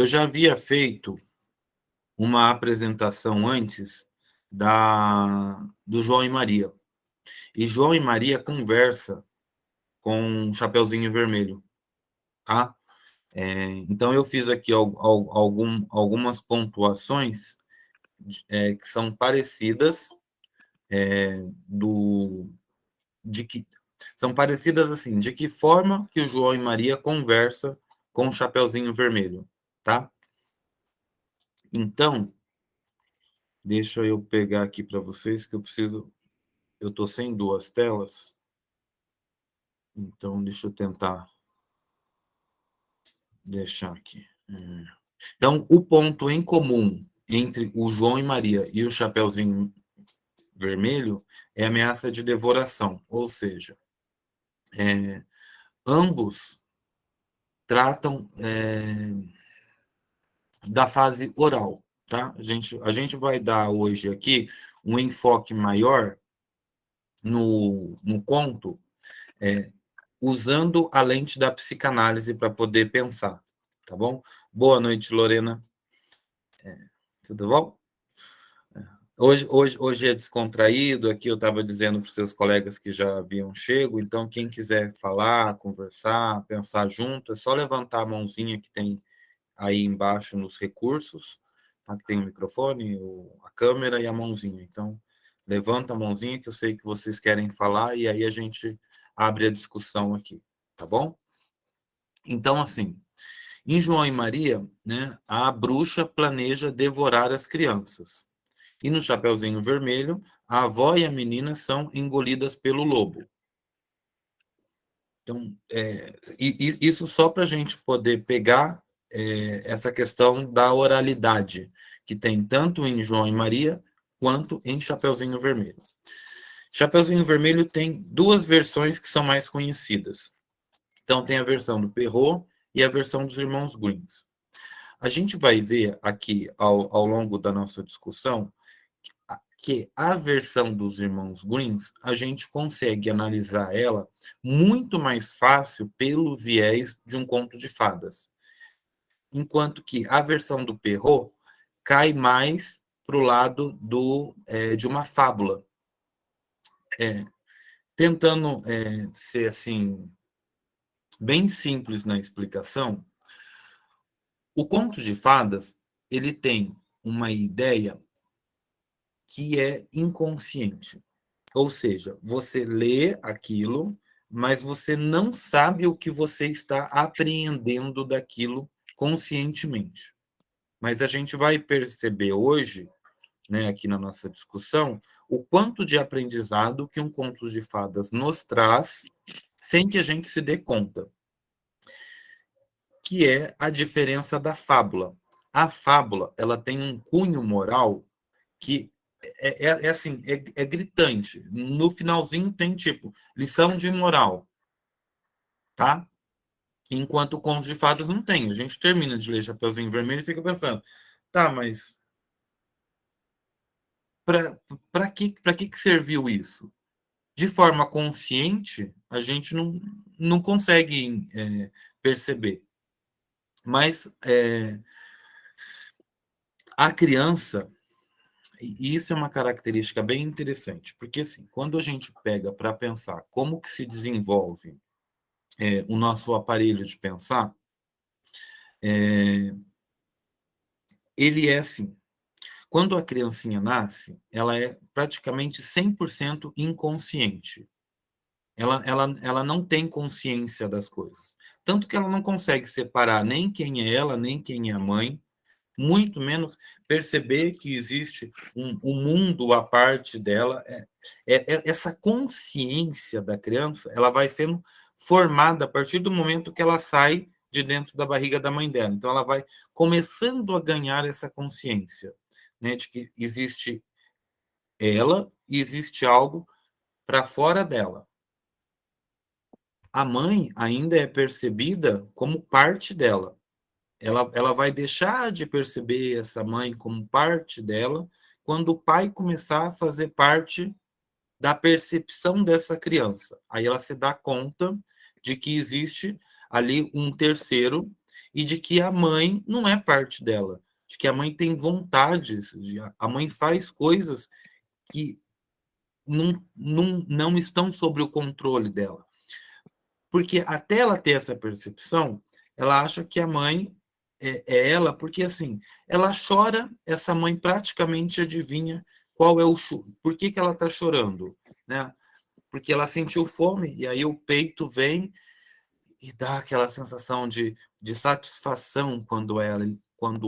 Eu já havia feito uma apresentação antes do João e Maria. E João e Maria conversa com Chapeuzinho Vermelho, tá? Então, eu fiz aqui algumas pontuações que são parecidas, do, de que são parecidas assim, de que forma que o João e Maria conversa com o Chapeuzinho Vermelho, tá? Então, deixa eu pegar aqui para vocês que eu estou sem duas telas, então deixa eu tentar deixar aqui. Então, o ponto em comum entre o João e Maria e o Chapeuzinho Vermelho é ameaça de devoração, ou seja, ambos tratam da fase oral, tá? A gente vai dar hoje aqui um enfoque maior no conto, usando a lente da psicanálise para poder pensar, tá bom? Boa noite, Lorena. Tudo bom? Hoje é descontraído, aqui eu estava dizendo para os seus colegas que já haviam chego, então quem quiser falar, conversar, pensar junto, é só levantar a mãozinha que tem aí embaixo nos recursos, tá? Que tem o microfone, a câmera e a mãozinha. Então, levanta a mãozinha que eu sei que vocês querem falar e aí a gente abre a discussão aqui, tá bom? Então, assim, em João e Maria, né, a bruxa planeja devorar as crianças. E no Chapeuzinho Vermelho, a avó e a menina são engolidas pelo lobo. Então, isso só para a gente poder pegar essa questão da oralidade, que tem tanto em João e Maria, quanto em Chapeuzinho Vermelho. Chapeuzinho Vermelho tem duas versões que são mais conhecidas. Então, tem a versão do Perrault e a versão dos Irmãos Greens. A gente vai ver aqui, ao longo da nossa discussão, que a versão dos Irmãos Greens, a gente consegue analisar ela muito mais fácil pelo viés de um conto de fadas. Enquanto que a versão do Perrault cai mais para o lado de uma fábula. Tentando ser assim, bem simples na explicação, o conto de fadas ele tem uma ideia que é inconsciente. Ou seja, você lê aquilo, mas você não sabe o que você está apreendendo daquilo conscientemente. Mas a gente vai perceber hoje, né, aqui na nossa discussão, o quanto de aprendizado que um conto de fadas nos traz sem que a gente se dê conta, que é a diferença da fábula. A fábula, ela tem um cunho moral que assim, é gritante. No finalzinho tem tipo lição de moral, tá? Enquanto o Conto de Fadas não tem. A gente termina de ler Chapeuzinho Vermelho e fica pensando, tá, mas para que serviu isso? De forma consciente, a gente não consegue perceber. Mas a criança, e isso é uma característica bem interessante, porque assim, quando a gente pega para pensar como que se desenvolve o nosso aparelho de pensar, ele é assim. Quando a criancinha nasce, ela é praticamente 100% inconsciente. Ela não tem consciência das coisas. Tanto que ela não consegue separar nem quem é ela, nem quem é a mãe, muito menos perceber que existe um mundo à parte dela. Essa consciência da criança, ela vai sendo formada a partir do momento que ela sai de dentro da barriga da mãe dela. Então, ela vai começando a ganhar essa consciência, né, de que existe ela e existe algo para fora dela. A mãe ainda é percebida como parte dela. Ela vai deixar de perceber essa mãe como parte dela quando o pai começar a fazer parte da percepção dessa criança. Aí ela se dá conta de que existe ali um terceiro e de que a mãe não é parte dela, de que a mãe tem vontades, a mãe faz coisas que não estão sobre o controle dela. Porque até ela ter essa percepção, ela acha que a mãe é ela, porque assim, ela chora, essa mãe praticamente adivinha qual é o por que ela está chorando, né? Porque ela sentiu fome, e aí o peito vem e dá aquela sensação de satisfação quando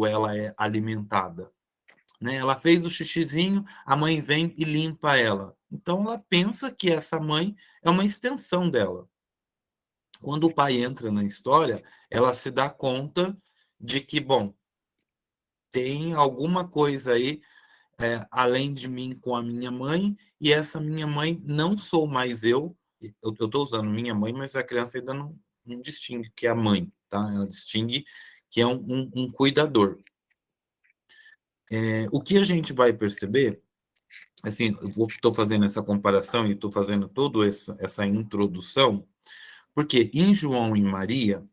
ela é alimentada. Né? Ela fez o xixizinho, a mãe vem e limpa ela. Então ela pensa que essa mãe é uma extensão dela. Quando o pai entra na história, ela se dá conta de que, bom, tem alguma coisa aí além de mim com a minha mãe, e essa minha mãe não sou mais eu. Eu estou usando minha mãe, mas a criança ainda não distingue que é a mãe, tá? Ela distingue que é um cuidador. O que a gente vai perceber, assim, eu estou fazendo essa comparação e estou fazendo toda essa introdução, porque em João e Maria,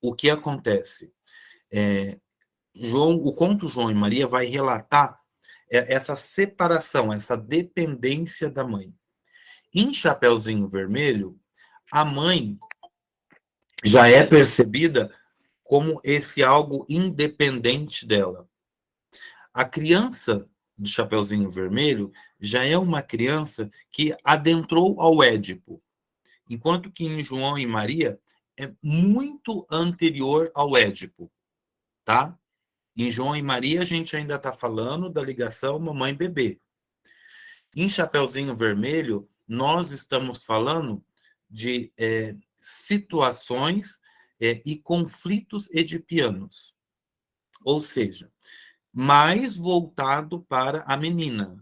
o que acontece? O conto João e Maria vai relatar essa separação, essa dependência da mãe. Em Chapeuzinho Vermelho, a mãe já é percebida como esse algo independente dela. A criança de Chapeuzinho Vermelho já é uma criança que adentrou ao Édipo, enquanto que em João e Maria é muito anterior ao Édipo, tá? Em João e Maria, a gente ainda está falando da ligação mamãe-bebê. Em Chapeuzinho Vermelho, nós estamos falando de situações e conflitos edipianos, ou seja, mais voltado para a menina.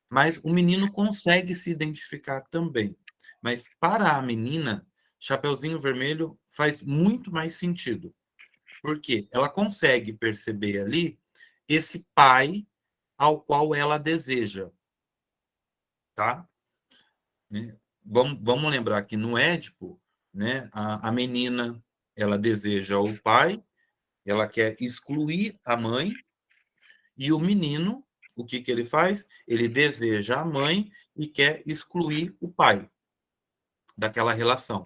Mas o menino consegue se identificar também. Mas para a menina, Chapeuzinho Vermelho faz muito mais sentido. Porque ela consegue perceber ali esse pai ao qual ela deseja, tá? Né? Vamos lembrar que no Édipo, né, a menina ela deseja o pai, ela quer excluir a mãe, e o menino, o que, que ele faz? Ele deseja a mãe e quer excluir o pai daquela relação.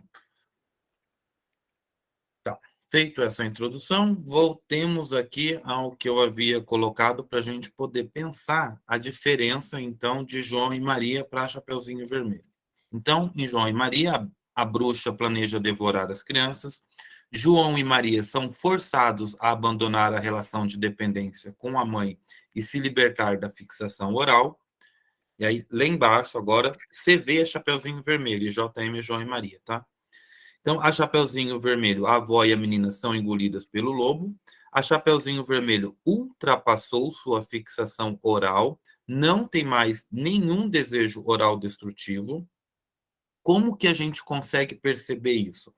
Tá. Feito essa introdução, voltemos aqui ao que eu havia colocado para a gente poder pensar a diferença, então, de João e Maria para Chapeuzinho Vermelho. Então, em João e Maria, a bruxa planeja devorar as crianças. João e Maria são forçados a abandonar a relação de dependência com a mãe e se libertar da fixação oral. E aí, lá embaixo, agora, CV é Chapeuzinho Vermelho e JM é João e Maria, tá? Então, a Chapeuzinho Vermelho, a avó e a menina são engolidas pelo lobo. A Chapeuzinho Vermelho ultrapassou sua fixação oral, não tem mais nenhum desejo oral destrutivo. Como que a gente consegue perceber isso?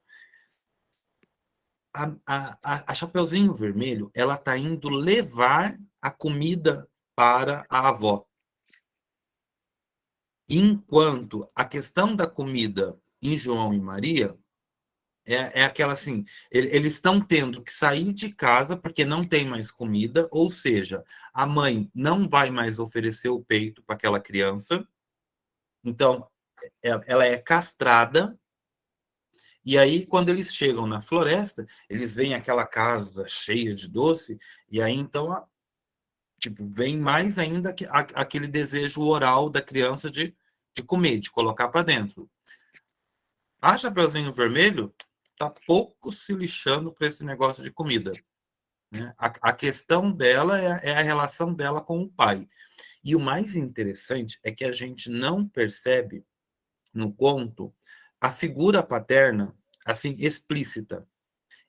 A Chapeuzinho Vermelho, ela está indo levar a comida para a avó. Enquanto a questão da comida em João e Maria é aquela assim, eles estão tendo que sair de casa porque não tem mais comida, ou seja, a mãe não vai mais oferecer o peito para aquela criança, então ela é castrada, e aí quando eles chegam na floresta, eles veem aquela casa cheia de doce, e aí então, tipo, vem mais ainda aquele desejo oral da criança de comer, de colocar para dentro. A Chapeuzinho Vermelho tá pouco se lixando para esse negócio de comida. Né? A questão dela é a relação dela com o pai. E o mais interessante é que a gente não percebe no conto a figura paterna assim explícita,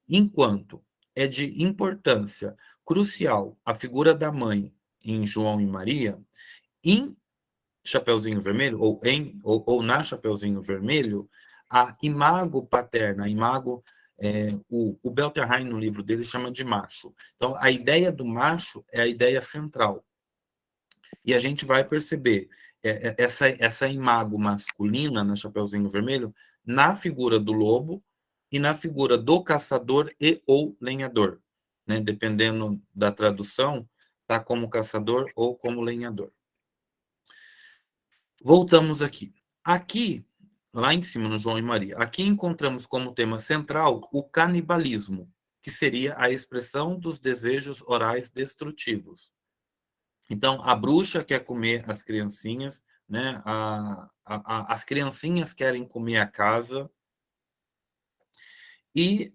enquanto é de importância crucial a figura da mãe em João e Maria, em Chapeuzinho Vermelho, ou na Chapeuzinho Vermelho, a imago paterna, a imago, o Belterheim, no livro dele, chama de macho. Então, a ideia do macho é a ideia central. E a gente vai perceber essa imago masculina na Chapeuzinho Vermelho na figura do lobo e na figura do caçador e ou lenhador, né? Dependendo da tradução, tá como caçador ou como lenhador. Voltamos aqui. Aqui, lá em cima no João e Maria, aqui encontramos como tema central o canibalismo, que seria a expressão dos desejos orais destrutivos. Então, a bruxa quer comer as criancinhas, né? As criancinhas querem comer a casa, e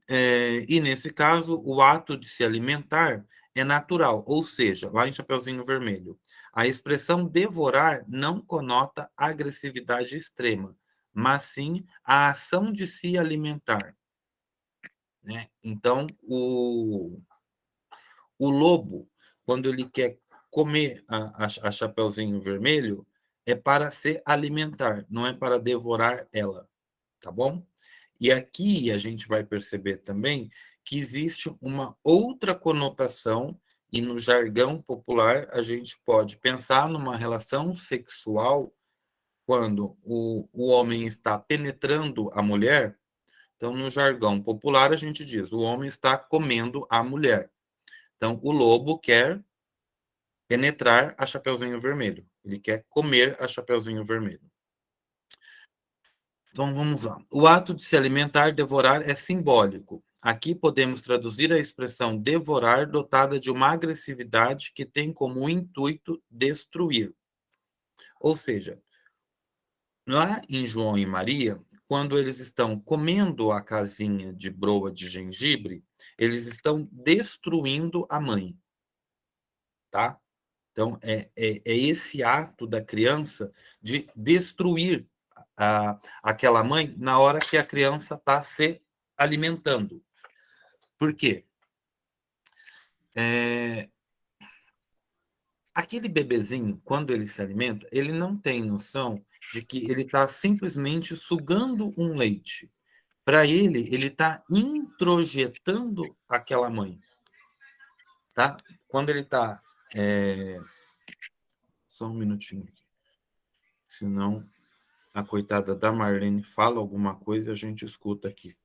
nesse caso, o ato de se alimentar é natural, ou seja, lá em Chapeuzinho Vermelho, a expressão devorar não conota agressividade extrema, mas sim a ação de se alimentar, né? Então, o lobo, quando ele quer comer a Chapeuzinho Vermelho, é para se alimentar, não é para devorar ela, tá bom? E aqui a gente vai perceber também que existe uma outra conotação, e no jargão popular a gente pode pensar numa relação sexual quando o homem está penetrando a mulher. Então, no jargão popular, a gente diz: o homem está comendo a mulher. Então, o lobo quer penetrar a Chapeuzinho Vermelho. Ele quer comer a Chapeuzinho Vermelho. Então vamos lá. O ato de se alimentar, devorar, é simbólico. Aqui podemos traduzir a expressão devorar dotada de uma agressividade que tem como intuito destruir. Ou seja, lá em João e Maria, quando eles estão comendo a casinha de broa de gengibre, eles estão destruindo a mãe, tá? Então, é esse ato da criança de destruir aquela mãe na hora que a criança está se alimentando. Por quê? Aquele bebezinho, quando ele se alimenta, ele não tem noção de que ele está simplesmente sugando um leite. Para ele está introjetando aquela mãe. Tá? Quando ele está. Só um minutinho aqui. Senão a coitada da Marlene fala alguma coisa e a gente escuta aqui.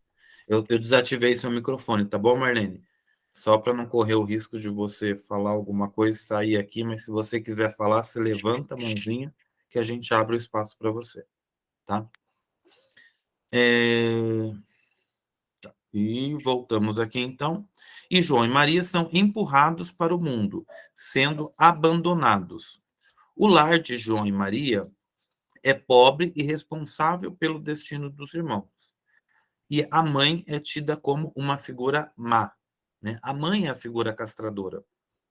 Eu desativei seu microfone, tá bom, Marlene? Só para não correr o risco de você falar alguma coisa e sair aqui, mas se você quiser falar, você levanta a mãozinha que a gente abre o espaço para você, tá? E voltamos aqui então. E João e Maria são empurrados para o mundo, sendo abandonados. O lar de João e Maria é pobre e responsável pelo destino dos irmãos. E a mãe é tida como uma figura má, né? A mãe é a figura castradora,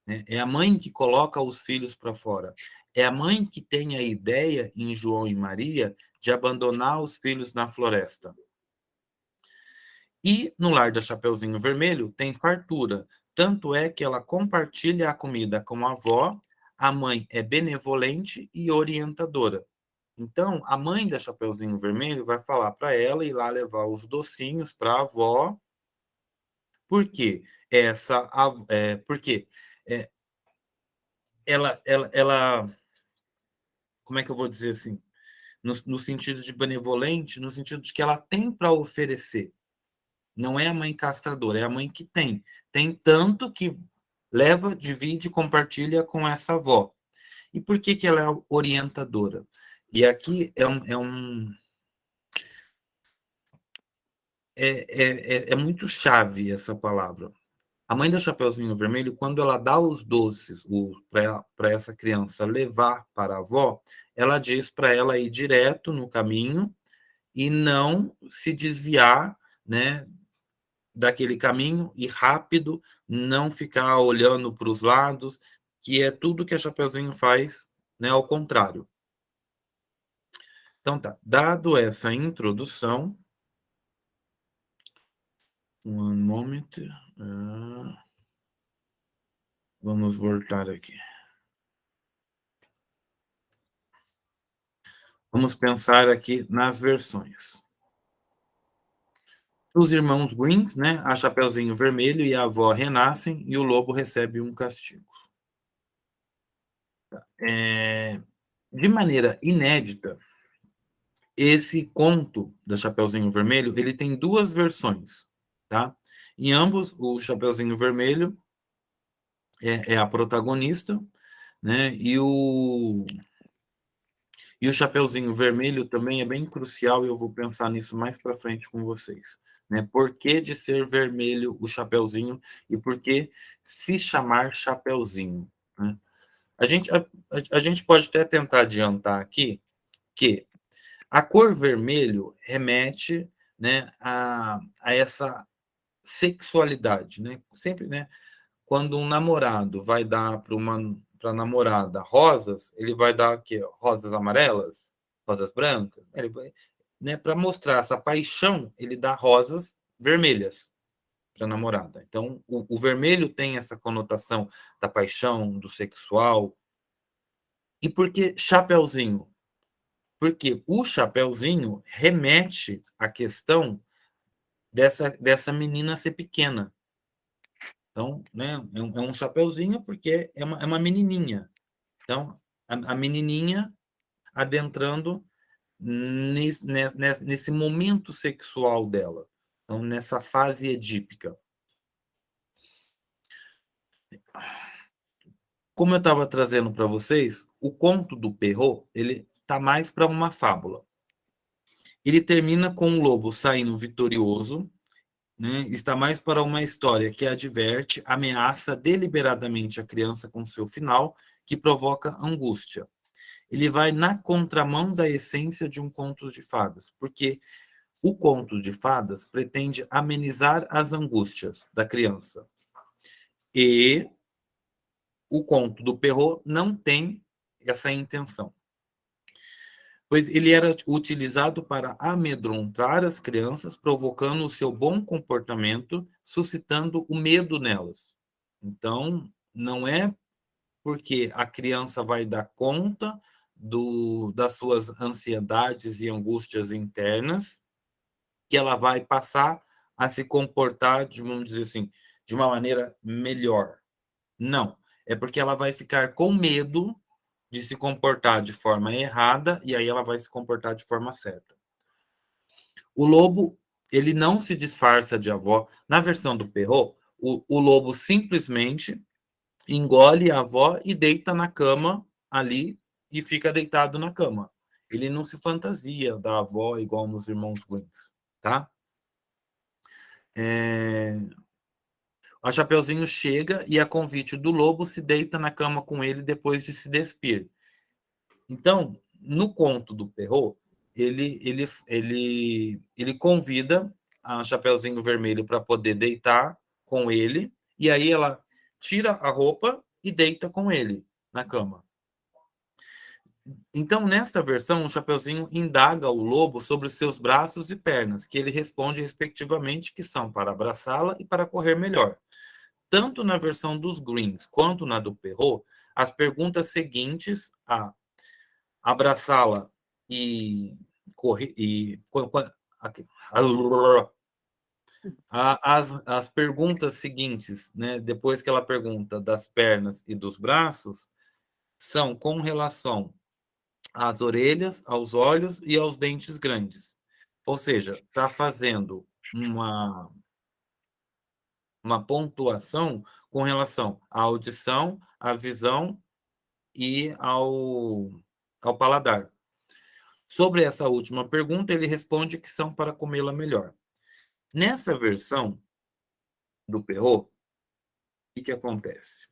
né? É a mãe que coloca os filhos para fora. É a mãe que tem a ideia, em João e Maria, de abandonar os filhos na floresta. E no lar da Chapeuzinho Vermelho tem fartura, tanto é que ela compartilha a comida com a avó, a mãe é benevolente e orientadora. Então, a mãe da Chapeuzinho Vermelho vai falar para ela ir lá levar os docinhos para a avó. Por quê? Porque é, ela, como é que eu vou dizer assim? No sentido de benevolente, no sentido de que ela tem para oferecer. Não é a mãe castradora, é a mãe que tem. Tem tanto que leva, divide, compartilha com essa avó. E por que que ela é orientadora? E aqui é muito chave essa palavra. A mãe do Chapeuzinho Vermelho, quando ela dá os doces para essa criança levar para a avó, ela diz para ela ir direto no caminho e não se desviar, né, daquele caminho, e rápido, não ficar olhando para os lados, que é tudo que a Chapeuzinho faz, né, ao contrário. Então tá, dado essa introdução, one moment, vamos voltar aqui. Vamos pensar aqui nas versões. Os irmãos Grimm, né, a Chapeuzinho Vermelho e a avó renascem e o lobo recebe um castigo. De maneira inédita, esse conto da Chapeuzinho Vermelho, ele tem duas versões, tá? Em ambos, o Chapeuzinho Vermelho é a protagonista, né? E o Chapeuzinho Vermelho também é bem crucial, e eu vou pensar nisso mais para frente com vocês, né? Por que de ser vermelho o Chapeuzinho e por que se chamar Chapeuzinho, né? A gente pode até tentar adiantar aqui que a cor vermelho remete, né, a essa sexualidade, né? Sempre, né? Quando um namorado vai dar para a namorada rosas, ele vai dar o quê? Rosas amarelas, rosas brancas. Ele vai, né? Para mostrar essa paixão, ele dá rosas vermelhas para a namorada. Então, o vermelho tem essa conotação da paixão, do sexual. E por que chapeuzinho? Porque o chapeuzinho remete à questão dessa menina ser pequena. Então, né, é um chapeuzinho porque é uma menininha. Então, a menininha adentrando nesse momento sexual dela. Então, nessa fase edípica. Como eu estava trazendo para vocês, o conto do Perrault, ele está mais para uma fábula. Ele termina com o lobo saindo vitorioso, né? Está mais para uma história que adverte, ameaça deliberadamente a criança com seu final, que provoca angústia. Ele vai na contramão da essência de um conto de fadas, porque o conto de fadas pretende amenizar as angústias da criança. E o conto do Perrault não tem essa intenção, pois ele era utilizado para amedrontar as crianças, provocando o seu bom comportamento, suscitando o medo nelas. Então, não é porque a criança vai dar conta das suas ansiedades e angústias internas que ela vai passar a se comportar, vamos dizer assim, de uma maneira melhor. Não. É porque ela vai ficar com medo de se comportar de forma errada e aí ela vai se comportar de forma certa. O lobo, ele não se disfarça de avó. Na versão do Perrault, o lobo simplesmente engole a avó e deita na cama ali e fica deitado na cama. Ele não se fantasia da avó igual nos Irmãos Grings, tá? A Chapeuzinho chega e, a convite do lobo, se deita na cama com ele depois de se despir. Então, no conto do Perrault, ele convida a Chapeuzinho Vermelho para poder deitar com ele, e aí ela tira a roupa e deita com ele na cama. Então, nesta versão, o Chapeuzinho indaga o lobo sobre os seus braços e pernas, que ele responde respectivamente que são para abraçá-la e para correr melhor. Tanto na versão dos Greens quanto na do Perrault, as perguntas seguintes a abraçá-la e correr as perguntas seguintes, né, depois que ela pergunta das pernas e dos braços, são com relação às orelhas, aos olhos e aos dentes grandes. Ou seja, está fazendo uma pontuação com relação à audição, à visão e ao paladar. Sobre essa última pergunta, ele responde que são para comê-la melhor. Nessa versão do Perrault, o que acontece?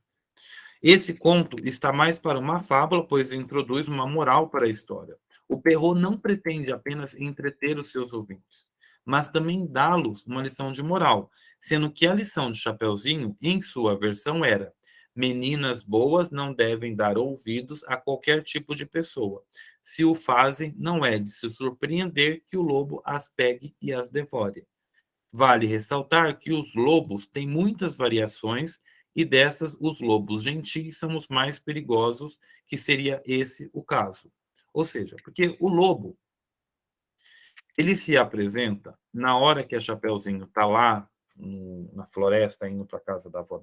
Esse conto está mais para uma fábula, pois introduz uma moral para a história. O Perrault não pretende apenas entreter os seus ouvintes, mas também dá-los uma lição de moral, sendo que a lição de Chapeuzinho, em sua versão, era: meninas boas não devem dar ouvidos a qualquer tipo de pessoa. Se o fazem, não é de se surpreender que o lobo as pegue e as devore. Vale ressaltar que os lobos têm muitas variações e dessas os lobos gentis são os mais perigosos, que seria esse o caso. Ou seja, porque o lobo, ele se apresenta na hora que a Chapeuzinho está lá na floresta, indo para a casa da avó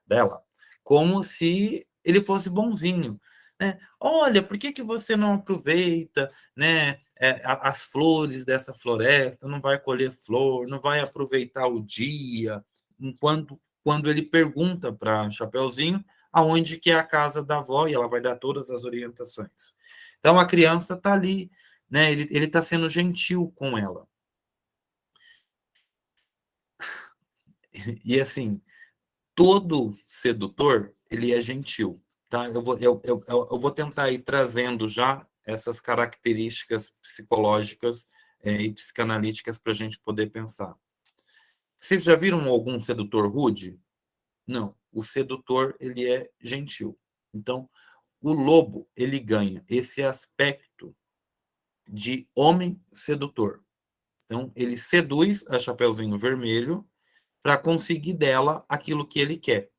dela, como se ele fosse bonzinho. né? Olha, por que que você não aproveita, né, as flores dessa floresta, não vai colher flor, não vai aproveitar o dia, enquanto quando ele pergunta para Chapeuzinho aonde que é a casa da avó e ela vai dar todas as orientações. Então a criança está ali, né? Ele está sendo gentil com ela. E assim, todo sedutor, ele é gentil, tá? Eu vou tentar ir trazendo já essas características psicológicas e psicanalíticas para a gente poder pensar. Vocês já viram algum sedutor rude? Não. O sedutor, ele é gentil. Então, o lobo, ele ganha esse aspecto de homem sedutor. Então, ele seduz a Chapeuzinho Vermelho para conseguir dela aquilo que ele quer.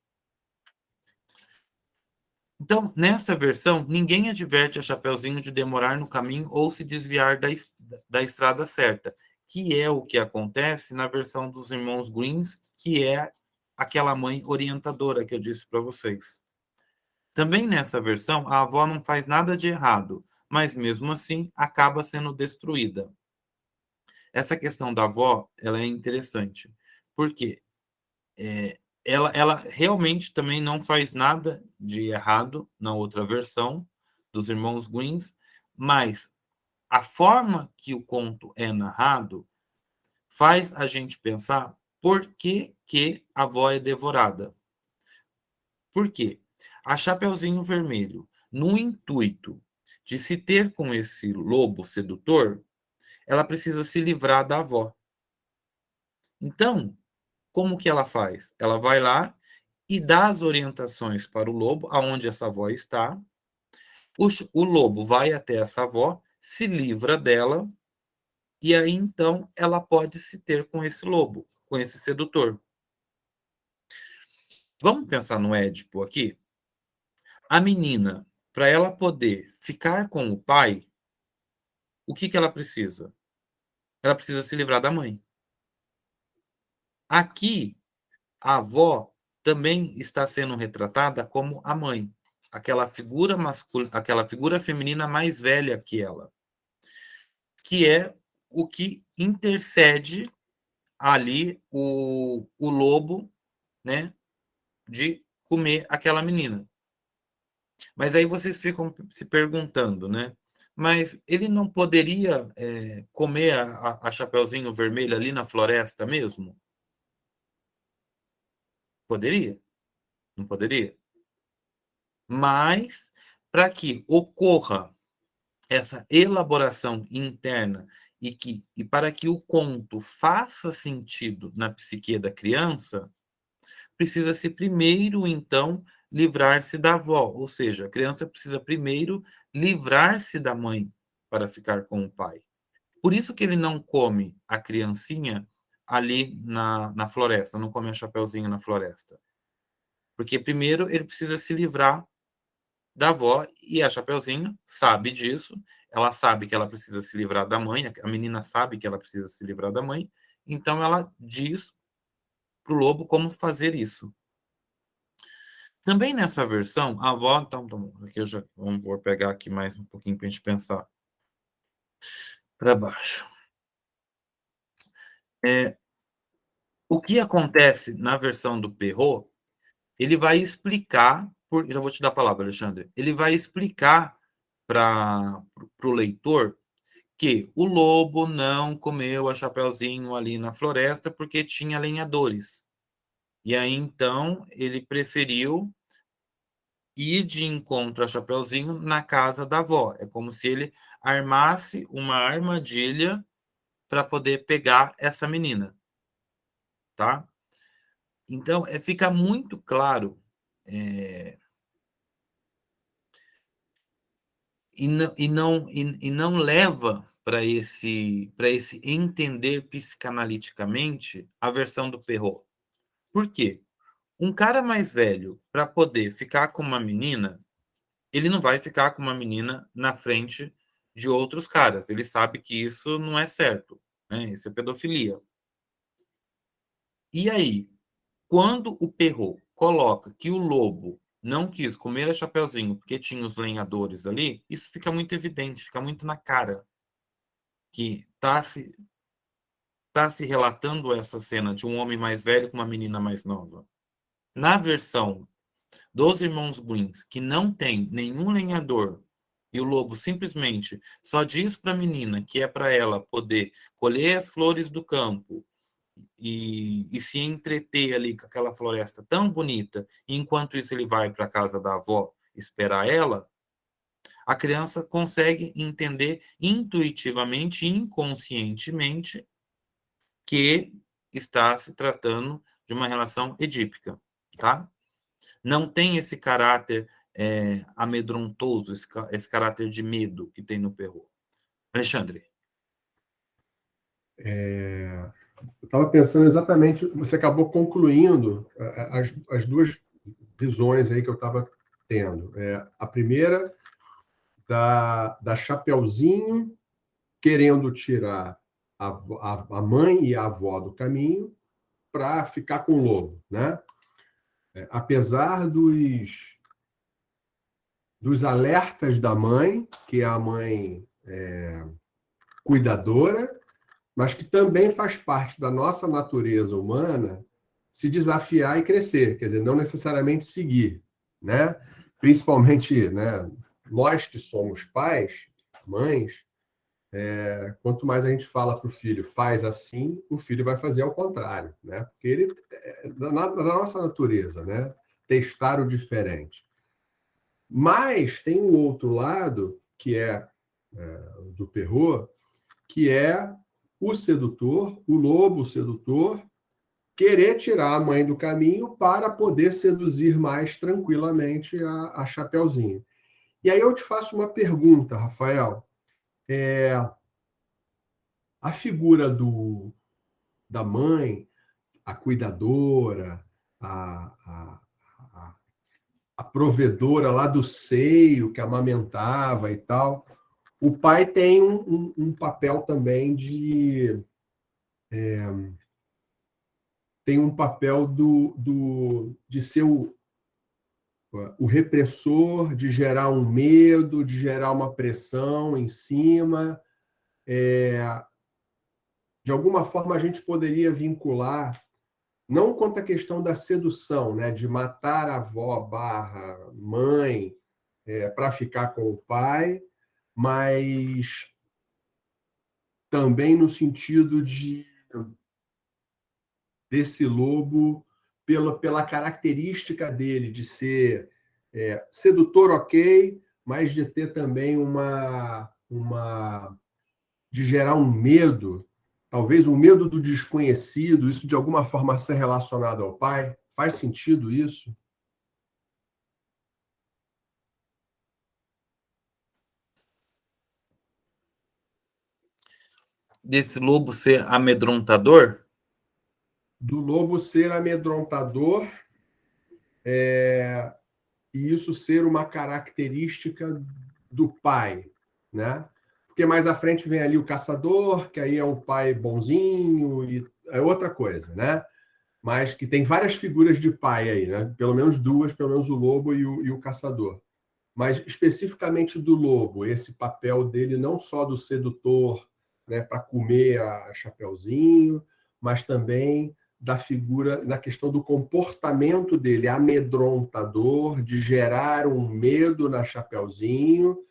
Então, nessa versão, ninguém adverte a Chapeuzinho de demorar no caminho ou se desviar da estrada certa, que é o que acontece na versão dos irmãos Greens, que é aquela mãe orientadora que eu disse para vocês. Também nessa versão, a avó não faz nada de errado, mas mesmo assim acaba sendo destruída. Essa questão da avó, ela é interessante, porque ela realmente também não faz nada de errado na outra versão dos irmãos Greens, mas a forma que o conto é narrado faz a gente pensar por que, que a avó é devorada. Por quê? A Chapeuzinho Vermelho, no intuito de se ter com esse lobo sedutor, ela precisa se livrar da avó. Então, como que ela faz? Ela vai lá e dá as orientações para o lobo, aonde essa avó está. O lobo vai até essa avó, se livra dela, e aí então ela pode se ter com esse lobo, com esse sedutor. Vamos pensar no Édipo aqui? A menina, para ela poder ficar com o pai, o que que ela precisa? Ela precisa se livrar da mãe. Aqui, a avó também está sendo retratada como a mãe, aquela figura masculina, aquela figura feminina mais velha que ela, que é o que intercede ali o lobo, né, de comer aquela menina. Mas aí vocês ficam se perguntando, né? Mas ele não poderia comer a Chapeuzinho Vermelho ali na floresta mesmo? Poderia, não poderia? Mas para que ocorra essa elaboração interna e para que o conto faça sentido na psique da criança, precisa-se primeiro, então, livrar-se da avó, ou seja, a criança precisa primeiro livrar-se da mãe para ficar com o pai. Por isso que ele não come a criancinha ali na floresta, não come a Chapeuzinho na floresta. Porque primeiro ele precisa se livrar da avó e a Chapeuzinho sabe disso, ela sabe que ela precisa se livrar da mãe, a menina sabe que ela precisa se livrar da mãe, então ela diz para o lobo como fazer isso. Também nessa versão, a avó. Então, aqui eu já vou pegar aqui mais um pouquinho para a gente pensar para baixo. O que acontece na versão do Perrault, ele vai explicar. Já vou te dar a palavra, Alexandre. Ele vai explicar para o leitor que o lobo não comeu a Chapeuzinho ali na floresta porque tinha lenhadores. E aí, então, ele preferiu ir de encontro a Chapeuzinho na casa da avó. É como se ele armasse uma armadilha para poder pegar essa menina, tá? Então, fica muito claro é, e não leva para esse entender psicanaliticamente a versão do Perrault. Por quê? Um cara mais velho, para poder ficar com uma menina, ele não vai ficar com uma menina na frente de outros caras. Ele sabe que isso não é certo, né? Isso é pedofilia. E aí, quando o Perrault coloca que o lobo não quis comer a Chapeuzinho porque tinha os lenhadores ali, isso fica muito evidente, fica muito na cara que tá se relatando essa cena de um homem mais velho com uma menina mais nova. Na versão dos irmãos Green, que não tem nenhum lenhador, e o lobo simplesmente só diz para a menina que é para ela poder colher as flores do campo e se entreter ali com aquela floresta tão bonita, e enquanto isso ele vai para a casa da avó esperar ela, a criança consegue entender intuitivamente, inconscientemente, que está se tratando de uma relação edípica, tá? Não tem esse caráter amedrontoso, esse caráter de medo que tem no Perrault. Alexandre. Eu estava pensando exatamente, você acabou concluindo as duas visões aí que eu estava tendo. A primeira, da Chapeuzinho querendo tirar a mãe e a avó do caminho para ficar com o lobo, né? Apesar dos alertas da mãe, que é a mãe cuidadora, mas que também faz parte da nossa natureza humana se desafiar e crescer, quer dizer, não necessariamente seguir, né? Principalmente, né, nós que somos pais, mães, quanto mais a gente fala para o filho, faz assim, o filho vai fazer ao contrário, né? Porque ele é da nossa natureza, né? Testar o diferente. Mas tem um outro lado, que é do Perrault, que é o sedutor, o lobo sedutor, querer tirar a mãe do caminho para poder seduzir mais tranquilamente a Chapeuzinho. E aí eu te faço uma pergunta, Rafael. A figura da mãe, a cuidadora, a, a, a provedora lá do seio, que amamentava e tal, o pai tem um papel também tem um papel de ser o repressor, de gerar um medo, de gerar uma pressão em cima. De alguma forma, a gente poderia vincular, não quanto à questão da sedução, né, de matar a avó barra mãe para ficar com o pai, mas também no sentido desse lobo, pela característica dele de ser sedutor, ok, mas de ter também de gerar um medo, talvez um medo do desconhecido, isso de alguma forma ser relacionado ao pai. Faz sentido isso? Desse lobo ser amedrontador? Do lobo ser amedrontador e isso ser uma característica do pai, né? Porque mais à frente vem ali o caçador, que aí é um pai bonzinho e é outra coisa, né? Mas que tem várias figuras de pai aí, né? Pelo menos duas, pelo menos o lobo e o caçador. Mas especificamente do lobo, esse papel dele não só do sedutor, né, para comer a Chapeuzinho, mas também da figura, da questão do comportamento dele, amedrontador, de gerar um medo na Chapeuzinho,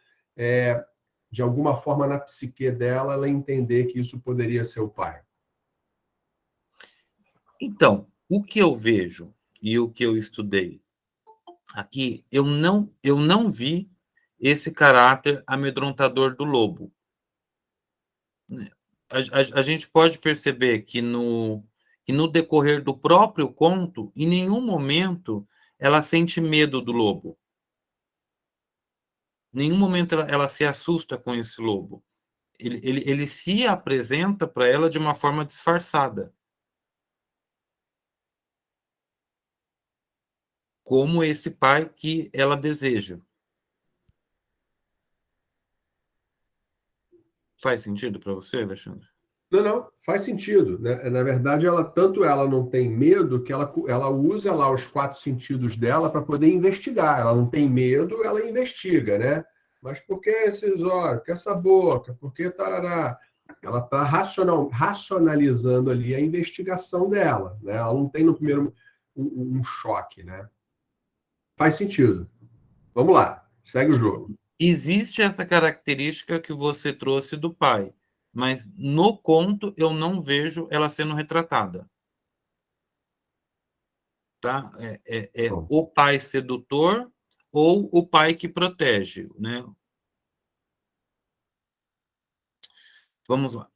de alguma forma na psique dela, ela entender que isso poderia ser o pai. Então, o que eu vejo e o que eu estudei aqui, eu não vi esse caráter amedrontador do lobo. A gente pode perceber que no decorrer do próprio conto, em nenhum momento ela sente medo do lobo. Em nenhum momento ela se assusta com esse lobo. Ele se apresenta para ela de uma forma disfarçada, como esse pai que ela deseja. Faz sentido para você, Alexandre? Não, não, faz sentido, né? Na verdade, ela não tem medo que ela usa lá os quatro sentidos dela para poder investigar. Ela não tem medo, ela investiga, né? Mas por que esses olhos? Por que essa boca? Por que tarará? Ela está racionalizando ali a investigação dela, né? Ela não tem no primeiro um choque, né? Faz sentido. Vamos lá, segue o jogo. Existe essa característica que você trouxe do pai, mas no conto eu não vejo ela sendo retratada. Tá? É Bom, o pai sedutor ou o pai que protege, né? Vamos lá.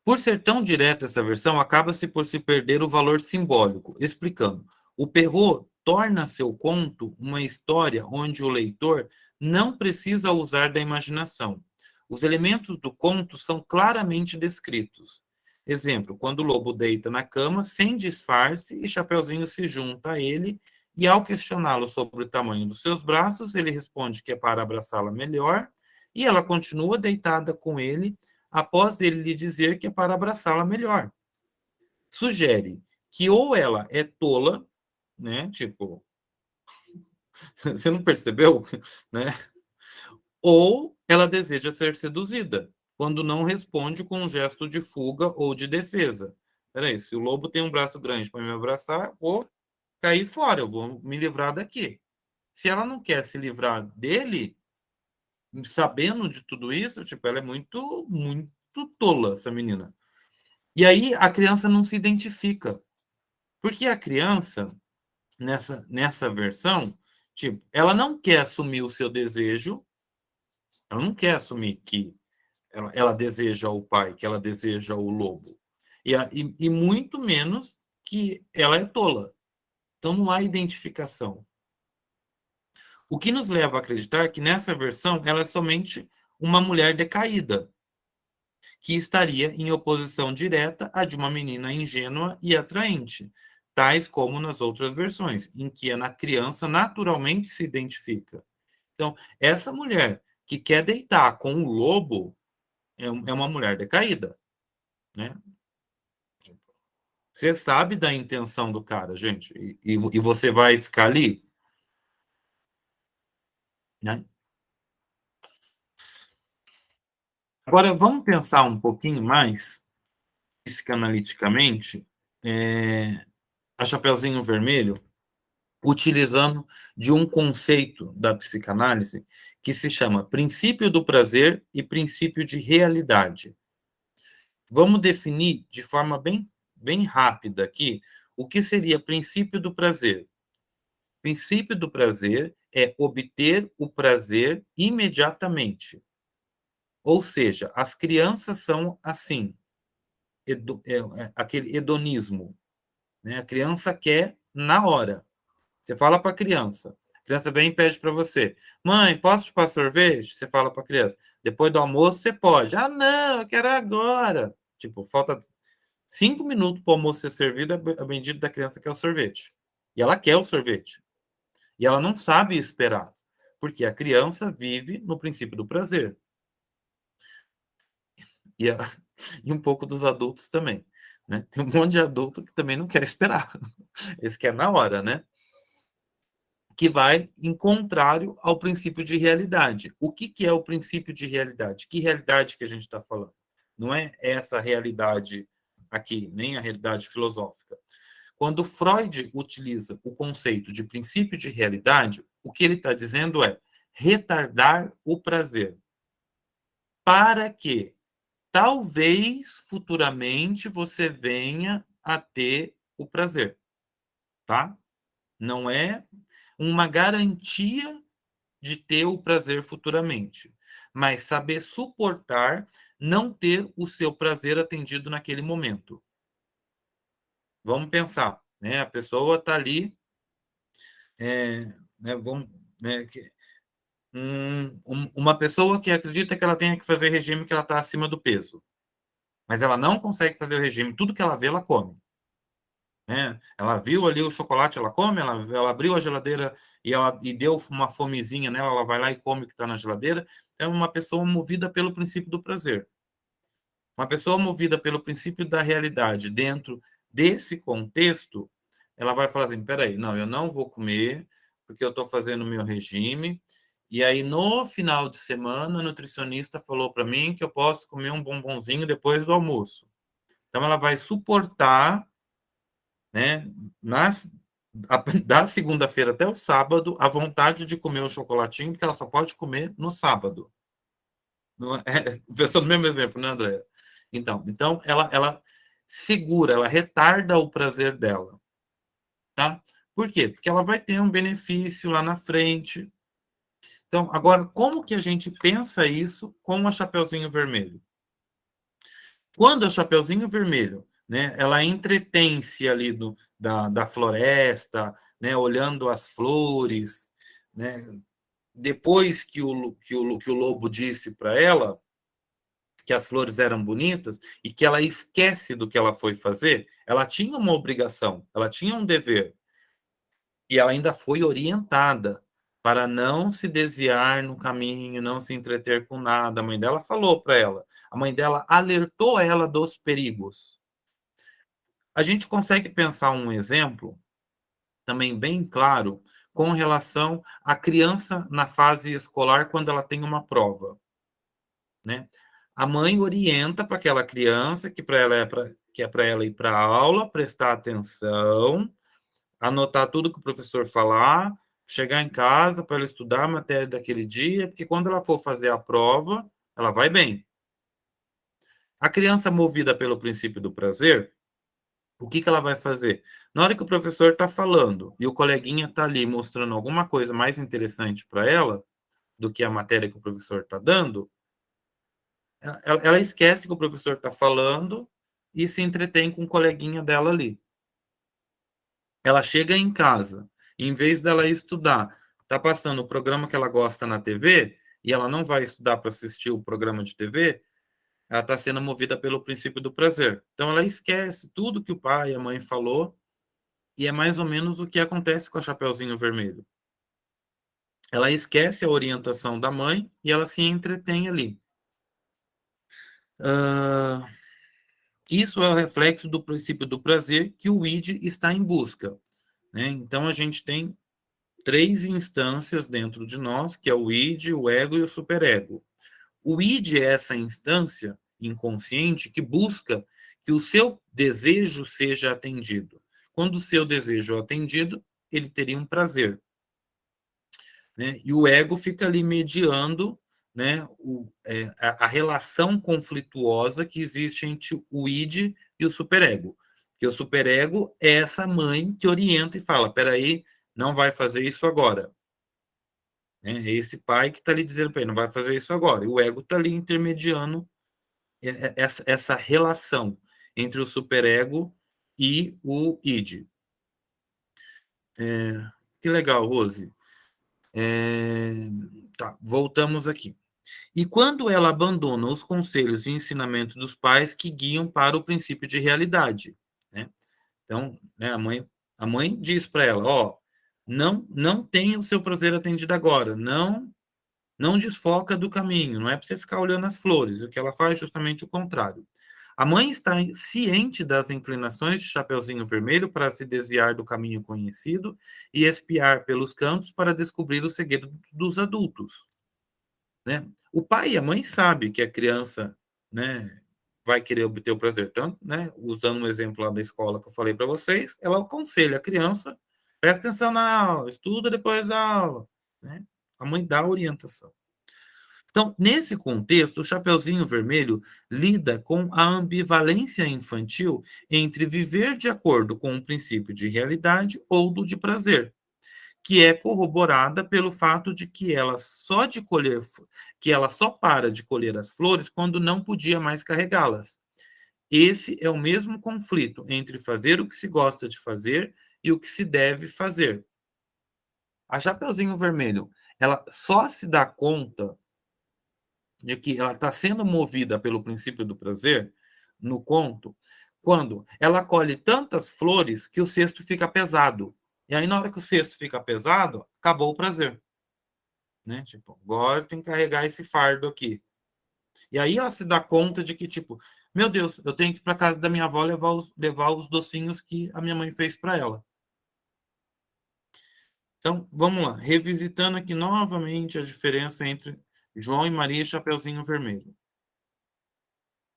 Por ser tão direta essa versão, acaba-se por se perder o valor simbólico. Explicando, o Perrault torna seu conto uma história onde o leitor não precisa usar da imaginação. Os elementos do conto são claramente descritos. Exemplo, quando o lobo deita na cama, sem disfarce, e Chapeuzinho se junta a ele, e ao questioná-lo sobre o tamanho dos seus braços, ele responde que é para abraçá-la melhor, e ela continua deitada com ele, após ele lhe dizer que é para abraçá-la melhor. Sugere que ou ela é tola, né? Tipo, você não percebeu, né? Ou ela deseja ser seduzida, quando não responde com um gesto de fuga ou de defesa. Peraí, se o lobo tem um braço grande para me abraçar, vou cair fora, eu vou me livrar daqui. Se ela não quer se livrar dele, sabendo de tudo isso, tipo, ela é muito, muito tola, essa menina. E aí a criança não se identifica. Porque a criança, nessa versão, tipo, ela não quer assumir o seu desejo, ela não quer assumir que ela deseja o pai, que ela deseja o lobo. E muito menos que ela é tola. Então não há identificação. O que nos leva a acreditar que nessa versão ela é somente uma mulher decaída, que estaria em oposição direta à de uma menina ingênua e atraente, tais como nas outras versões, em que a criança naturalmente se identifica. Então, essa mulher que quer deitar com o lobo é uma mulher decaída, né? Você sabe da intenção do cara, gente, e você vai ficar ali, né? Agora, vamos pensar um pouquinho mais, psicanaliticamente, a Chapeuzinho Vermelho, utilizando de um conceito da psicanálise que se chama princípio do prazer e princípio de realidade. Vamos definir de forma bem rápida aqui o que seria princípio do prazer. Princípio do prazer é obter o prazer imediatamente. Ou seja, as crianças são assim, aquele hedonismo, né? A criança quer na hora. Você fala para a criança vem e pede para você: mãe, posso te passar sorvete? Você fala para a criança: depois do almoço você pode. Ah, não, eu quero agora. Tipo, falta 5 minutos para o almoço ser servido, a bendita da criança quer o sorvete. E ela quer o sorvete. E ela não sabe esperar, porque a criança vive no princípio do prazer. E, a, e um pouco dos adultos também. Né? Tem um monte de adulto que também não quer esperar. Eles querem na hora, né? Que vai em contrário ao princípio de realidade. O que é o princípio de realidade? Que realidade que a gente está falando? Não é essa realidade aqui, nem a realidade filosófica. Quando Freud utiliza o conceito de princípio de realidade, o que ele está dizendo é retardar o prazer, para que talvez futuramente você venha a ter o prazer, tá? Não é uma garantia de ter o prazer futuramente, mas saber suportar não ter o seu prazer atendido naquele momento. Vamos pensar, né? A pessoa está ali, né, vamos, né, uma pessoa que acredita que ela tenha que fazer regime, que ela está acima do peso, mas ela não consegue fazer o regime, tudo que ela vê, ela come. né? Ela viu ali o chocolate, ela come, ela abriu a geladeira e deu uma fomezinha nela, ela vai lá e come o que está na geladeira. É uma pessoa movida pelo princípio do prazer. Uma pessoa movida pelo princípio da realidade dentro desse contexto, ela vai falar assim: peraí, não, eu não vou comer porque eu estou fazendo o meu regime. E aí, no final de semana, a nutricionista falou para mim que eu posso comer um bombonzinho depois do almoço. Então, ela vai suportar, né, da segunda-feira até o sábado, a vontade de comer o chocolatinho, porque ela só pode comer no sábado. Não é? Pensando no mesmo exemplo, né, André? Então ela segura, ela retarda o prazer dela, tá? Por quê? Porque ela vai ter um benefício lá na frente. Então, agora, como que a gente pensa isso com a Chapeuzinho Vermelho? Quando a Chapeuzinho Vermelho, né, ela entretém-se ali da floresta, né, olhando as flores, né, depois que o lobo disse para ela que as flores eram bonitas e que ela esquece do que ela foi fazer, ela tinha uma obrigação, ela tinha um dever. E ela ainda foi orientada para não se desviar no caminho, não se entreter com nada. A mãe dela falou para ela, a mãe dela alertou ela dos perigos. A gente consegue pensar um exemplo também bem claro com relação à criança na fase escolar quando ela tem uma prova, né? A mãe orienta para aquela criança que é para ela ir para a aula, prestar atenção, anotar tudo que o professor falar, chegar em casa para ela estudar a matéria daquele dia, porque quando ela for fazer a prova, ela vai bem. A criança movida pelo princípio do prazer, o que ela vai fazer? Na hora que o professor está falando e o coleguinha está ali mostrando alguma coisa mais interessante para ela do que a matéria que o professor está dando, ela esquece que o professor está falando e se entretém com o coleguinha dela ali. Ela chega em casa, em vez dela estudar, está passando o programa que ela gosta na TV, e ela não vai estudar para assistir o programa de TV, ela está sendo movida pelo princípio do prazer. Então ela esquece tudo que o pai e a mãe falou, e é mais ou menos o que acontece com a Chapeuzinho Vermelho. Ela esquece a orientação da mãe e ela se entretém ali. Uh, Isso é o reflexo do princípio do prazer que o id está em busca, né? Então a gente tem três instâncias dentro de nós, que é o id, o ego e o superego. O id é essa instância inconsciente que busca que o seu desejo seja atendido. Quando o seu desejo é atendido, ele teria um prazer, né? E o ego fica ali mediando, né, a relação conflituosa que existe entre o id e o superego. Porque o superego é essa mãe que orienta e fala: peraí, não vai fazer isso agora. É esse pai que está ali dizendo para ele: não vai fazer isso agora. E o ego está ali intermediando essa relação entre o superego e o id. Que legal, Rose. Tá, voltamos aqui. E quando ela abandona os conselhos e ensinamentos dos pais que guiam para o princípio de realidade, né? Então, né, a mãe diz para ela: ó, não tenha o seu prazer atendido agora, não desfoca do caminho, não é para você ficar olhando as flores, o que ela faz é justamente o contrário. A mãe está ciente das inclinações de Chapeuzinho Vermelho para se desviar do caminho conhecido e espiar pelos cantos para descobrir o segredo dos adultos, né? O pai e a mãe sabem que a criança, né, vai querer obter o prazer. Tanto, né, usando um exemplo lá da escola que eu falei para vocês, ela aconselha a criança: presta atenção na aula, estuda depois da aula, né? A mãe dá a orientação. Então, nesse contexto, o Chapeuzinho Vermelho lida com a ambivalência infantil entre viver de acordo com um princípio de realidade ou do de prazer, que é corroborada pelo fato de que ela só para de colher as flores quando não podia mais carregá-las. Esse é o mesmo conflito entre fazer o que se gosta de fazer e o que se deve fazer. A Chapeuzinho Vermelho, ela só se dá conta de que ela está sendo movida pelo princípio do prazer no conto Quando ela colhe tantas flores que o cesto fica pesado. E aí, na hora que o cesto fica pesado, acabou o prazer. Né? Tipo, agora eu tenho que carregar esse fardo aqui. E aí ela se dá conta de que, tipo, meu Deus, eu tenho que ir para casa da minha avó levar os docinhos que a minha mãe fez para ela. Então, vamos lá, revisitando aqui novamente a diferença entre João e Maria e Chapeuzinho Vermelho.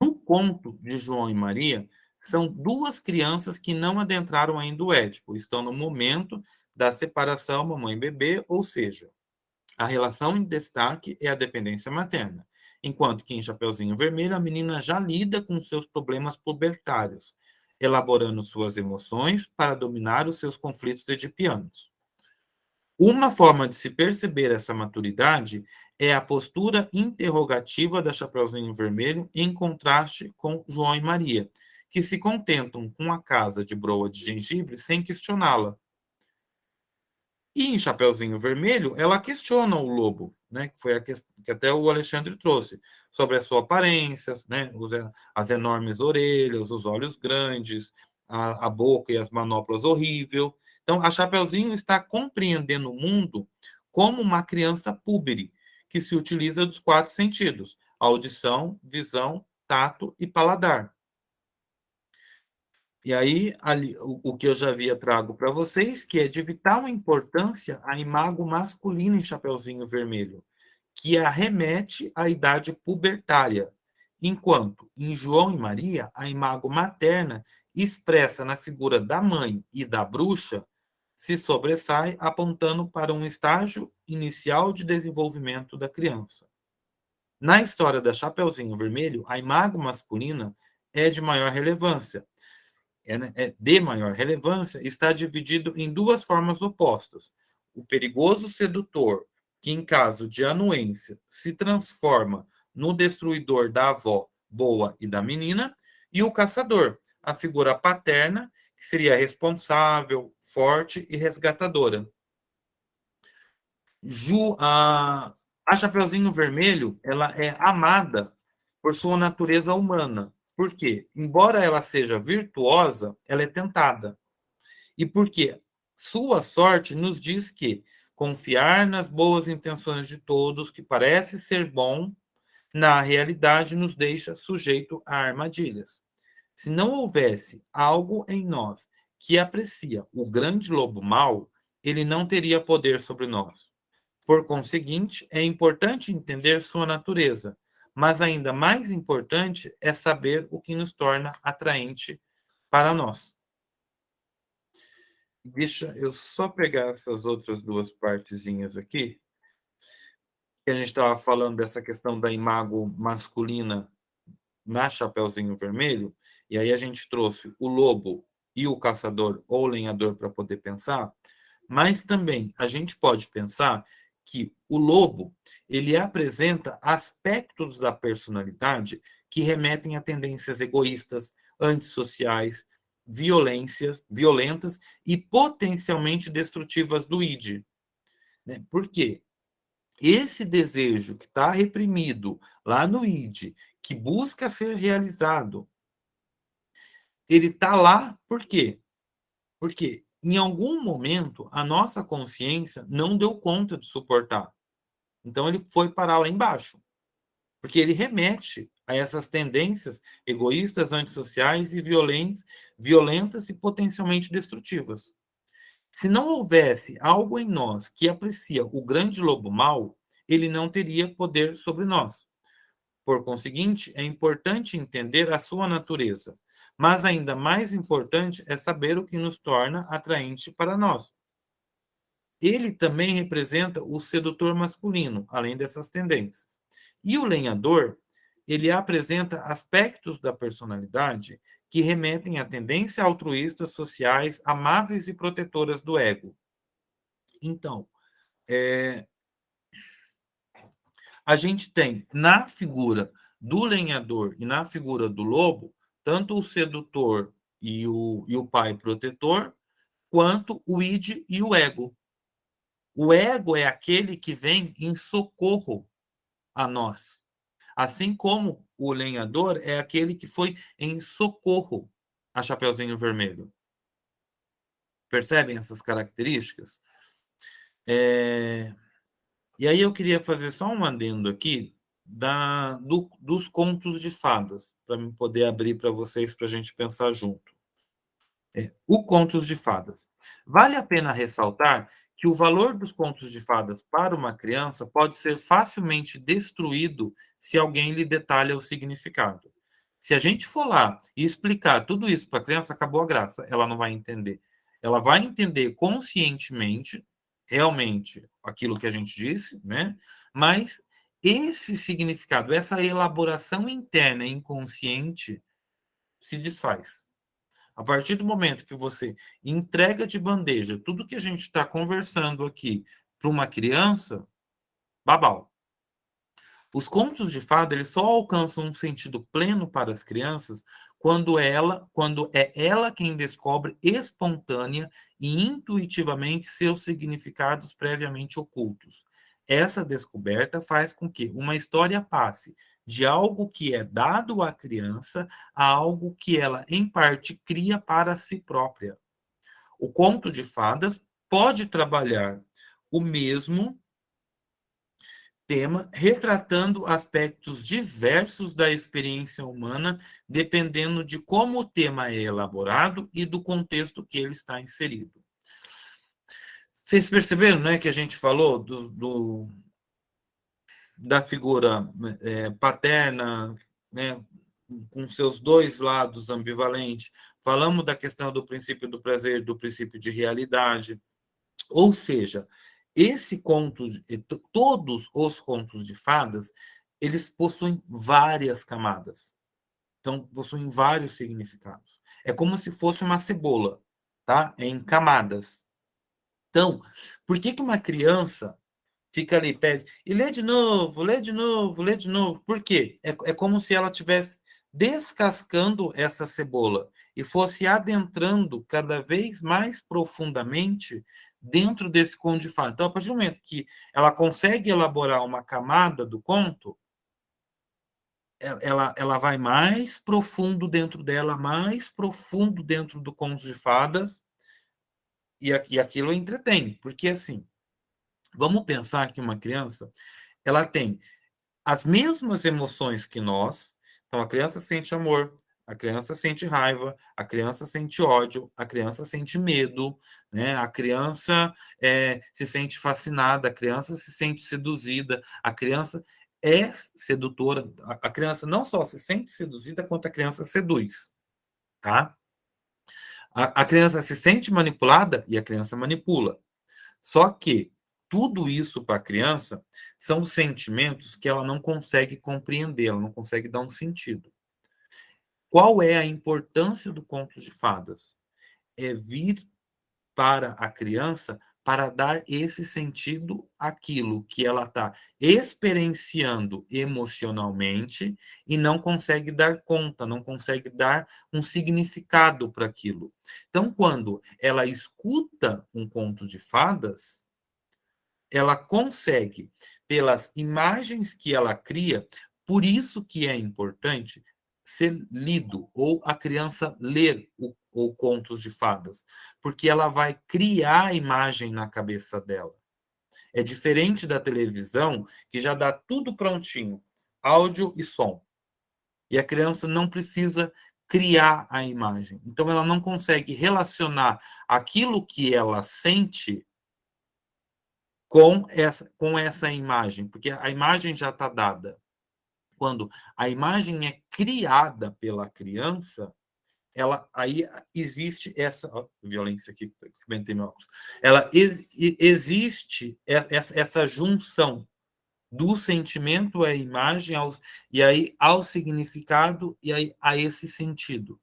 No conto de João e Maria, são duas crianças que não adentraram ainda o Édipo, estão no momento da separação mamãe e bebê, ou seja, a relação em destaque é a dependência materna, enquanto que em Chapeuzinho Vermelho a menina já lida com seus problemas pubertários, elaborando suas emoções para dominar os seus conflitos edipianos. Uma forma de se perceber essa maturidade é a postura interrogativa da Chapeuzinho Vermelho em contraste com João e Maria, que se contentam com a casa de broa de gengibre sem questioná-la. E em Chapeuzinho Vermelho, ela questiona o lobo, né, que foi a que até o Alexandre trouxe, sobre a sua aparência, né, as enormes orelhas, os olhos grandes, a boca e as manoplas horrível. Então, a Chapeuzinho está compreendendo o mundo como uma criança púbere, que se utiliza dos quatro sentidos: audição, visão, tato e paladar. E aí, ali, o que eu já havia trago para vocês, que é de vital importância a imago masculina em Chapeuzinho Vermelho, que arremete à idade pubertária, enquanto em João e Maria, a imago materna, expressa na figura da mãe e da bruxa, se sobressai apontando para um estágio inicial de desenvolvimento da criança. Na história da Chapeuzinho Vermelho, a imago masculina é de maior relevância, de maior relevância, está dividido em duas formas opostas. O perigoso sedutor, que em caso de anuência se transforma no destruidor da avó boa e da menina, e o caçador, a figura paterna, que seria responsável, forte e resgatadora. A Chapeuzinho Vermelho, ela é amada por sua natureza humana. Por quê? Embora ela seja virtuosa, ela é tentada. E porque sua sorte nos diz que confiar nas boas intenções de todos, que parece ser bom, na realidade nos deixa sujeito a armadilhas. Se não houvesse algo em nós que aprecia o grande lobo mau, ele não teria poder sobre nós. Por conseguinte, é importante entender sua natureza, mas ainda mais importante é saber o que nos torna atraente para nós. Deixa eu só pegar essas outras duas partezinhas aqui, que a gente estava falando dessa questão da imago masculina na Chapeuzinho Vermelho, e aí a gente trouxe o lobo e o caçador ou o lenhador para poder pensar, mas também a gente pode pensar que o lobo, ele apresenta aspectos da personalidade que remetem a tendências egoístas, antissociais, violentas e potencialmente destrutivas do id. Né? Por quê? Esse desejo que está reprimido lá no id, que busca ser realizado, ele está lá por quê? Porque em algum momento a nossa consciência não deu conta de suportar. Então ele foi parar lá embaixo, porque ele remete a essas tendências egoístas, antissociais e violentas e potencialmente destrutivas. Se não houvesse algo em nós que aprecia o grande lobo mau, ele não teria poder sobre nós. Por conseguinte, é importante entender a sua natureza, mas ainda mais importante é saber o que nos torna atraente para nós. Ele também representa o sedutor masculino, além dessas tendências. E o lenhador, ele apresenta aspectos da personalidade que remetem a tendências altruístas, sociais, amáveis e protetoras do ego. Então, a gente tem na figura do lenhador e na figura do lobo, tanto o sedutor e o pai protetor, quanto o id e o ego. O ego é aquele que vem em socorro a nós, assim como o lenhador é aquele que foi em socorro a Chapeuzinho Vermelho? Percebem essas características? E aí eu queria fazer só um adendo aqui dos contos de fadas, para poder abrir para vocês, para a gente pensar junto. O Contos de Fadas. Vale a pena ressaltar que o valor dos contos de fadas para uma criança pode ser facilmente destruído se alguém lhe detalha o significado. Se a gente for lá e explicar tudo isso para a criança, acabou a graça, ela não vai entender. Ela vai entender conscientemente, realmente, aquilo que a gente disse, né? Mas esse significado, essa elaboração interna inconsciente se desfaz. A partir do momento que você entrega de bandeja tudo que a gente está conversando aqui para uma criança, babau. Os contos de fada, eles só alcançam um sentido pleno para as crianças quando é ela quem descobre espontânea e intuitivamente seus significados previamente ocultos. Essa descoberta faz com que uma história passe de algo que é dado à criança a algo que ela, em parte, cria para si própria. O conto de fadas pode trabalhar o mesmo tema, retratando aspectos diversos da experiência humana, dependendo de como o tema é elaborado e do contexto que ele está inserido. Vocês perceberam, né, que a gente falou da figura paterna, né, com seus dois lados ambivalentes. Falamos da questão do princípio do prazer, do princípio de realidade. Ou seja, esse conto, todos os contos de fadas, eles possuem várias camadas. Então, possuem vários significados. É como se fosse uma cebola, tá? É em camadas. Então, por que que uma criança fica ali, pede, e lê de novo, lê de novo, lê de novo? Por quê? É como se ela estivesse descascando essa cebola e fosse adentrando cada vez mais profundamente dentro desse conto de fadas. Então, a partir do momento que ela consegue elaborar uma camada do conto, ela vai mais profundo dentro dela, mais profundo dentro do conto de fadas, e aquilo entretém, porque assim, vamos pensar que uma criança, ela tem as mesmas emoções que nós. Então, a criança sente amor, a criança sente raiva, a criança sente ódio, a criança sente medo, né? A criança se sente fascinada, a criança se sente seduzida, a criança é sedutora. A criança não só se sente seduzida, quanto a criança seduz, tá? A criança se sente manipulada e a criança manipula. Só que tudo isso para a criança são sentimentos que ela não consegue compreender, ela não consegue dar um sentido. Qual é a importância do conto de fadas? É vir para a criança para dar esse sentido àquilo que ela está experienciando emocionalmente e não consegue dar conta, não consegue dar um significado para aquilo. Então, quando ela escuta um conto de fadas, ela consegue, pelas imagens que ela cria, por isso que é importante ser lido, ou a criança ler o contos de fadas, porque ela vai criar a imagem na cabeça dela. É diferente da televisão, que já dá tudo prontinho, áudio e som. E a criança não precisa criar a imagem. Então, ela não consegue relacionar aquilo que ela sente com essa imagem, porque a imagem já está dada. Quando a imagem é criada pela criança, aí existe essa violência aqui, inventei meu óculos. Existe essa junção do sentimento à imagem e aí ao significado e aí a esse sentido.